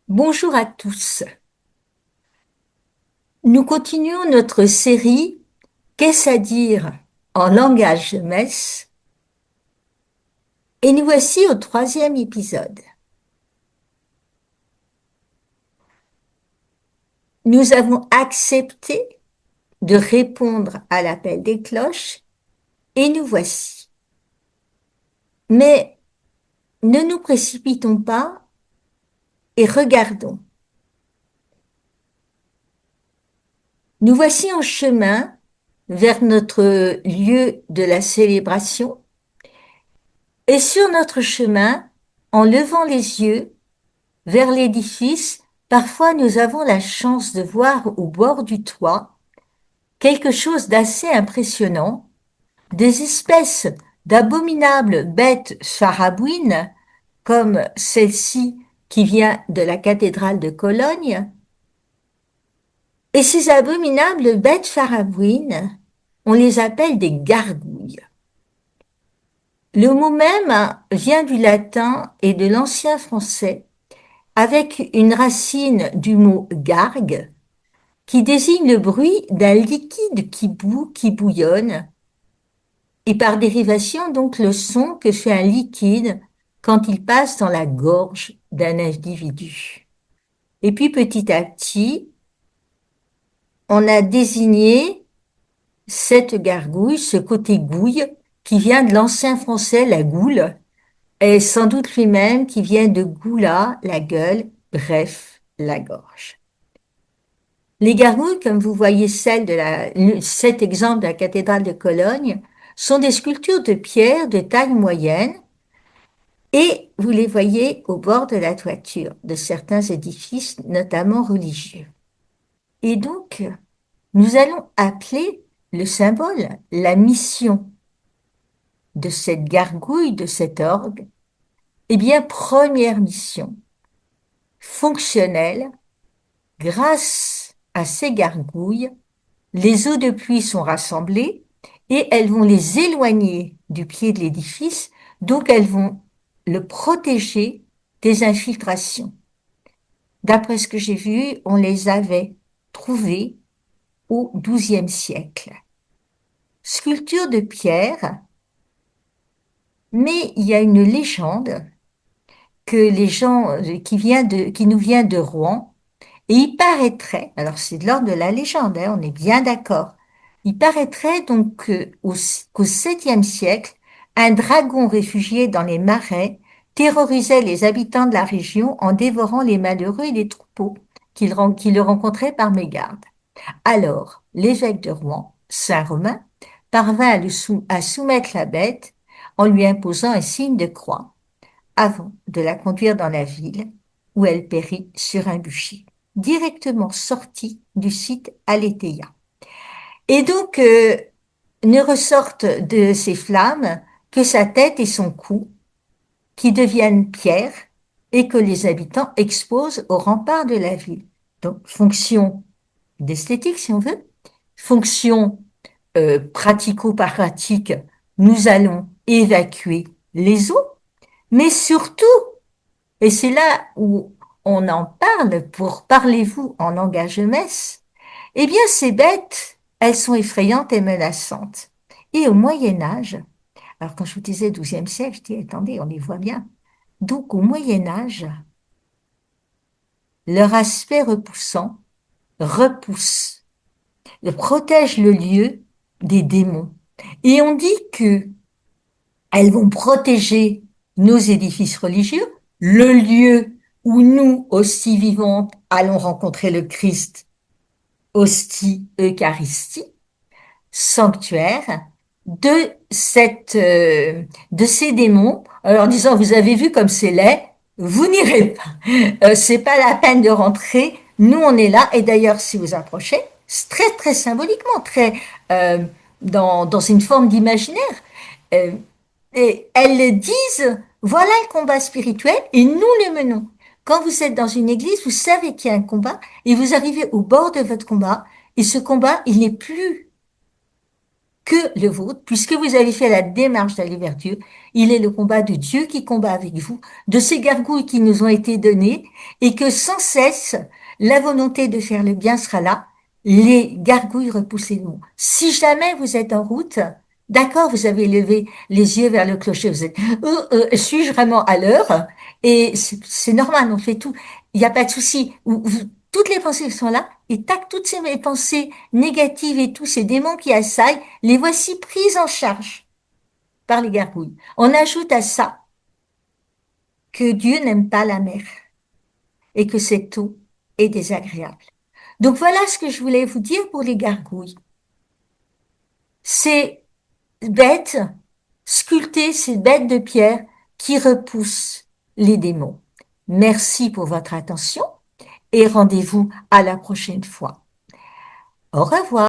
Bonjour à tous. Nous continuons notre série Qu'est-ce à dire en langage de messe et nous voici au troisième épisode. Nous avons accepté de répondre à l'appel des cloches et nous voici. Mais ne nous précipitons pas et regardons. Nous voici en chemin vers notre lieu de la célébration et sur notre chemin, en levant les yeux, vers l'édifice, parfois nous avons la chance de voir au bord du toit quelque chose d'assez impressionnant, des espèces d'abominables bêtes farabouines, comme celle-ci qui vient de la cathédrale de Cologne. Et ces abominables bêtes farabouines, on les appelle des gargouilles. Le mot même vient du latin et de l'ancien français, avec une racine du mot gargue, qui désigne le bruit d'un liquide qui bout, qui bouillonne, et par dérivation donc le son que fait un liquide quand il passe dans la gorge d'un individu. Et puis petit à petit, on a désigné cette gargouille, ce côté gouille, qui vient de l'ancien français, la goule, et sans doute lui-même qui vient de goula, la gueule, bref, la gorge. Les gargouilles, comme vous voyez cet exemple de la cathédrale de Cologne, sont des sculptures de pierre de taille moyenne et vous les voyez au bord de la toiture de certains édifices, notamment religieux. Et donc, nous allons appeler le symbole, la mission de cette gargouille, de cet orgue, eh bien, première mission, fonctionnelle, grâce à ces gargouilles, les eaux de pluie sont rassemblées et elles vont les éloigner du pied de l'édifice, donc elles vont le protéger des infiltrations. D'après ce que j'ai vu, on les avait trouvées au XIIe siècle. Sculpture de pierre, mais il y a une légende que les gens qui nous vient de Rouen. Et il paraîtrait, alors c'est de l'ordre de la légende, hein, on est bien d'accord, il paraîtrait donc qu'au 7e siècle, un dragon réfugié dans les marais terrorisait les habitants de la région en dévorant les malheureux et les troupeaux qu'il le rencontrait par mégarde. Alors, l'évêque de Rouen, Saint-Romain, parvint à soumettre la bête en lui imposant un signe de croix avant de la conduire dans la ville où elle périt sur un bûcher, directement sortie du site Aletheia. Et donc, ne ressortent de ces flammes que sa tête et son cou, qui deviennent pierre et que les habitants exposent au rempart de la ville. Donc, fonction d'esthétique, si on veut, fonction pratico-pratique, nous allons évacuer les eaux, mais surtout, et c'est là où on en parle pour parlez-vous en langage de messe, eh bien ces bêtes, elles sont effrayantes et menaçantes. Et au Moyen Âge, alors quand je vous disais 12e siècle, je dis attendez, on les voit bien. Donc au Moyen Âge, leur aspect repoussant repousse, protège le lieu des démons. Et on dit que elles vont protéger nos édifices religieux, le lieu où nous, hosties vivantes, allons rencontrer le Christ, hostie, Eucharistie, sanctuaire, de ces démons, en leur disant, vous avez vu comme c'est laid, vous n'irez pas. C'est pas la peine de rentrer. Nous, on est là. Et d'ailleurs, si vous approchez, c'est très, très symboliquement, très, dans une forme d'imaginaire, euh, et elles disent, voilà le combat spirituel et nous le menons. Quand vous êtes dans une église, vous savez qu'il y a un combat et vous arrivez au bord de votre combat et ce combat, il n'est plus que le vôtre, puisque vous avez fait la démarche d'aller vers Dieu. Il est le combat de Dieu qui combat avec vous, de ces gargouilles qui nous ont été données, et que sans cesse, la volonté de faire le bien sera là. Les gargouilles repoussez le mot. Si jamais vous êtes en route, d'accord, vous avez levé les yeux vers le clocher, vous êtes, suis-je vraiment à l'heure? Et c'est normal, on fait tout. Il n'y a pas de souci. Toutes les pensées sont là, et tac, toutes ces pensées négatives et tous ces démons qui assaillent, les voici prises en charge par les gargouilles. On ajoute à ça que Dieu n'aime pas la mer et que cette eau est désagréable. Donc voilà ce que je voulais vous dire pour les gargouilles. Ces bêtes sculptées, ces bêtes de pierre qui repoussent les démons. Merci pour votre attention et rendez-vous à la prochaine fois. Au revoir.